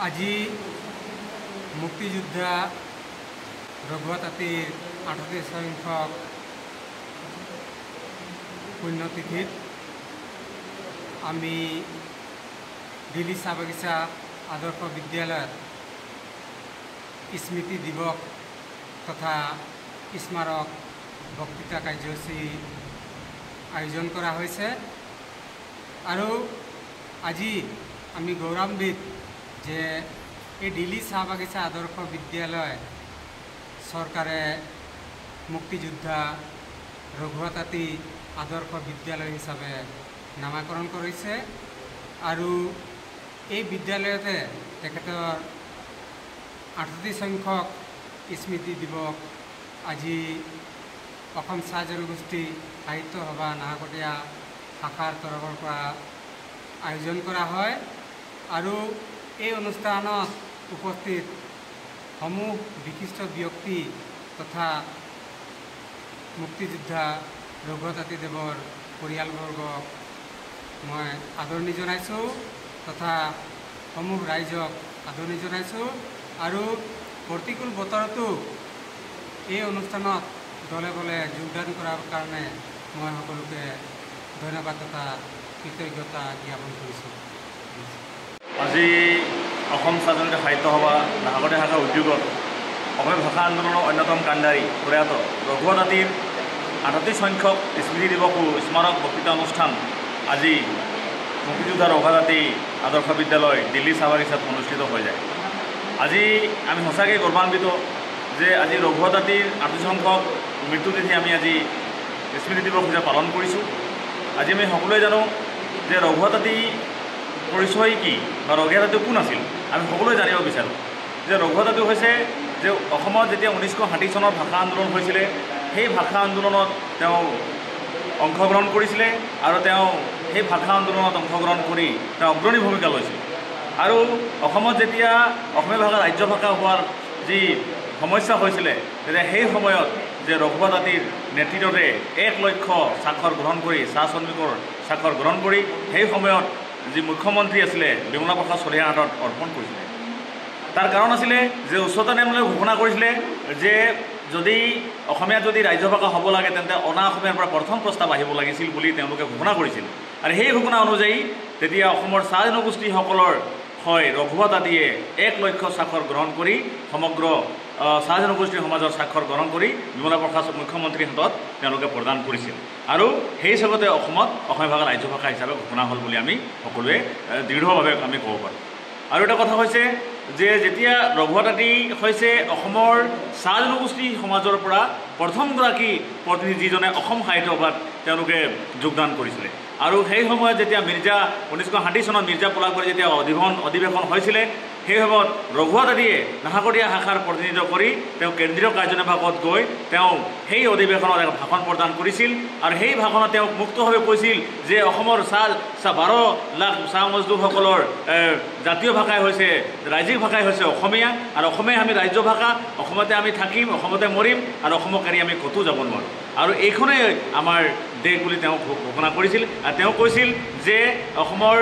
আজি মুক্তিযোদ্ধা ৰঘুৱা তাঁতীৰ 38 সংখ্যক পুণ্যতিথিত আমি দিল্লী চাহ বাগিচা আদৰ্শ বিদ্যালয়ত স্মৃতি দিৱস তথা স্মাৰক বক্তৃতা কাৰ্যসূচী আয়োজন কৰা হৈছে আৰু আজি আমি গৌৰৱান্বিত যে এই দিল্লী চাহ বাগিচা আদৰ্শ বিদ্যালয় চৰকাৰে মুক্তিযোদ্ধা ৰঘুৱা তাঁতী আদৰ্শ বিদ্যালয় হিচাপে নামাকৰণ কৰিছে আৰু এই বিদ্যালয়তে তেখেতৰ 38 সংখ্যক স্মৃতি দিৱস আজি অসম চাহ জনগোষ্ঠী সাহিত্য সভা নাহকটীয়া শাখাৰ তৰফৰ পৰা আয়োজন কৰা হয় আৰু এই অনুষ্ঠানত উপস্থিত সমূহ বিশিষ্ট ব্যক্তি তথা মুক্তিযোদ্ধা ৰঘুৱা তাঁতীদেৱৰ পৰিয়ালবৰ্গক মই আদৰণি জনাইছোঁ তথা সমূহ ৰাইজক আদৰণি জনাইছোঁ আৰু প্ৰতিকূল বতৰতো এই অনুষ্ঠানত দলে বলে যোগদান কৰাৰ কাৰণে মই সকলোকে ধন্যবাদ তথা কৃতজ্ঞতা জ্ঞাপন কৰিছোঁ। আজি অসম চাহ জনগোষ্ঠী সাহিত্য সভা নাহকটীয়া শাখাৰ উদ্যোগত অসমীয়া ভাষা আন্দোলনৰ অন্যতম কাণ্ডাৰী প্ৰয়াত ৰঘুৱা তাঁতীৰ 38 সংখ্যক স্মৃতি দিৱস স্মাৰক বক্তৃতা অনুষ্ঠান আজি মুক্তিযোদ্ধা ৰঘুৱা তাঁতী আদৰ্শ বিদ্যালয় দিল্লী চাহ বাগিচাত অনুষ্ঠিত হৈ যায়। আজি আমি সঁচাকৈ গৌৰৱান্বিত যে আজি ৰঘুৱা তাঁতীৰ 38 সংখ্যক মৃত্যুতিথি আমি আজি স্মৃতি দিৱস হিচাপে পালন কৰিছোঁ। আজি আমি সকলোৱে জানো যে ৰঘুৱা তাঁতী পৰিচয় কি বা ৰঘুৱা তাঁতী কোন আছিল আমি সকলোৱে জানিব বিচাৰোঁ যে ৰঘুৱা তাঁতী হৈছে যে অসমত যেতিয়া 1960 চনত ভাষা আন্দোলন হৈছিলে সেই ভাষা আন্দোলনত তেওঁ অংশগ্ৰহণ কৰিছিলে আৰু তেওঁ সেই ভাষা আন্দোলনত অংশগ্ৰহণ কৰি তেওঁ অগ্ৰণী ভূমিকা লৈছিল আৰু অসমত যেতিয়া অসমীয়া ভাষা ৰাজ্য ভাষা হোৱাৰ যি সমস্যা হৈছিলে তেতিয়া সেই সময়ত যে ৰঘুৱা তাঁতীৰ নেতৃত্বতে 1 লক্ষ স্বাক্ষৰ গ্ৰহণ কৰি চাহ শ্ৰমিকৰ স্বাক্ষৰ গ্ৰহণ কৰি সেই সময়ত যি মুখ্যমন্ত্ৰী আছিলে বিমলা প্ৰসাদ চলিহাৰ হাতত অৰ্পণ কৰিছিলে। তাৰ কাৰণ আছিলে যে উচ্চতম ন্যায়ালয়ে ঘোষণা কৰিছিলে যে যদি অসমীয়াত যদি ৰাজ্য ভাষা হ'ব লাগে তেন্তে অনা অসমীয়াৰ পৰা প্ৰথম প্ৰস্তাৱ আহিব লাগিছিল বুলি তেওঁলোকে ঘোষণা কৰিছিল আৰু সেই ঘোষণা অনুযায়ী তেতিয়া অসমৰ চাহ জনগোষ্ঠীসকলৰ হয় ৰঘুৱা তাঁতীয়ে 1 লক্ষ স্বাক্ষৰ গ্ৰহণ কৰি সমগ্ৰ চাহ জনগোষ্ঠী সমাজৰ স্বাক্ষৰ গ্ৰহণ কৰি বিমলা প্ৰসাদ মুখ্যমন্ত্ৰীৰ হাতত তেওঁলোকে প্ৰদান কৰিছিল আৰু সেই হিচাপতে অসমত অসমীয়া ভাষা ৰাজ্য ভাষা হিচাপে ঘোষণা হ'ল বুলি আমি সকলোৱে দৃঢ়ভাৱে আমি ক'ব পাৰোঁ। আৰু এটা কথা হৈছে যে যেতিয়া ৰঘুৱা তাঁতী হৈছে অসমৰ চাহ জনগোষ্ঠী সমাজৰ পৰা প্ৰথমগৰাকী প্ৰতিনিধি যিজনে অসম সাহিত্য সভাত তেওঁলোকে যোগদান কৰিছিলে আৰু সেই সময়ত যেতিয়া 1960 চনত মিৰ্জা পলাকবাৰী যেতিয়া অধিৱেশন হৈছিলে সেই সময়ত ৰঘুৱা তাঁতীয়ে নাহকটীয়া শাখাৰ প্ৰতিনিধিত্ব কৰি তেওঁ কেন্দ্ৰীয় কাৰ্যনিৰ্বাহকত গৈ তেওঁ সেই অধিৱেশনত এক ভাষণ প্ৰদান কৰিছিল আৰু সেই ভাষণত তেওঁ মুক্তভাৱে কৈছিল যে অসমৰ 12 লাখ চাহ মজদুৰসকলৰ জাতীয় ভাষাই হৈছে ৰাজ্যিক ভাষাই হৈছে অসমীয়া আৰু অসমীয়া আমি ৰাজ্য ভাষা অসমতে আমি থাকিম অসমতে মৰিম আৰু অসমক এৰি আমি ক'তো যাব নোৱাৰোঁ আৰু এইখনেই আমাৰ দেশ বুলি তেওঁ ঘোষণা কৰিছিল আৰু তেওঁ কৈছিল যে অসমৰ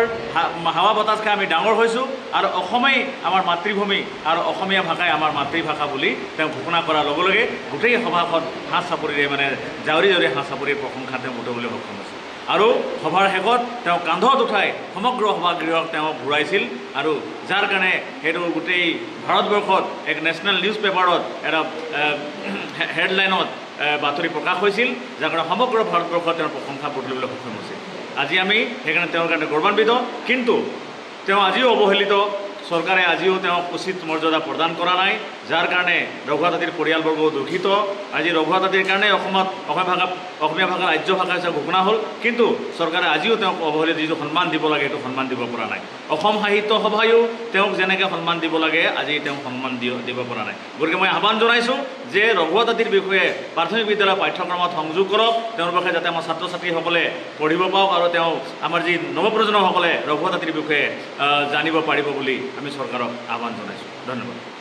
হাৱা বতাহ খাই আমি ডাঙৰ হৈছোঁ আৰু অসমেই আমাৰ মাতৃভূমি আৰু অসমীয়া ভাষাই আমাৰ মাতৃভাষা বুলি তেওঁ ঘোষণা কৰাৰ লগে লগে গোটেই সভাখন হাত চাপৰিৰে মানে জাউৰি হাত চাপৰিৰ প্ৰশংসা তেওঁ উঠাবলৈ সক্ষম হৈছিল আৰু সভাৰ শেষত তেওঁ কান্ধত উঠাই সমগ্ৰ সভাগৃহক তেওঁ ঘূৰাইছিল আৰু যাৰ কাৰণে সেইটো গোটেই ভাৰতবৰ্ষত এক নেশ্যনেল নিউজ পেপাৰত এটা হেডলাইনত বাতৰি প্ৰকাশ হৈছিল যাৰ কাৰণে সমগ্ৰ ভাৰতবৰ্ষত তেওঁৰ প্ৰশংসা বুটলিবলৈ সক্ষম হৈছিল। আজি আমি সেইকাৰণে তেওঁৰ কাৰণে গৌৰৱান্বিত কিন্তু তেওঁ আজিও অৱহেলিত চৰকাৰে আজিও তেওঁক উচিত মৰ্যাদা প্ৰদান কৰা নাই যাৰ কাৰণে ৰঘুৱা তাঁতীৰ পৰিয়ালবৰ্গ দুখিত। আজি ৰঘুৱা তাঁতীৰ কাৰণে অসমত অসমীয়া ভাষা ৰাজ্য ভাষা হিচাপে ঘোষণা হ'ল কিন্তু চৰকাৰে আজিও তেওঁক অৱহেলিত যিটো সন্মান দিব লাগে সেইটো সন্মান দিব পৰা নাই। অসম সাহিত্য সভায়ো তেওঁক যেনেকৈ সন্মান দিব লাগে আজি তেওঁক সন্মান দিব পৰা নাই। গতিকে মই আহ্বান জনাইছোঁ যে ৰঘুৱা তাঁতীৰ বিষয়ে প্ৰাথমিক বিদ্যালয়ৰ পাঠ্যক্ৰমত সংযোগ কৰক তেওঁৰ বিষয়ে যাতে আমাৰ ছাত্ৰ ছাত্ৰীসকলে পঢ়িব পাওক আৰু তেওঁ আমাৰ যি নৱপ্ৰজন্মসকলে ৰঘুৱা তাঁতীৰ বিষয়ে জানিব পাৰিব বুলি আমি চৰকাৰক আহ্বান জনাইছোঁ। ধন্যবাদ।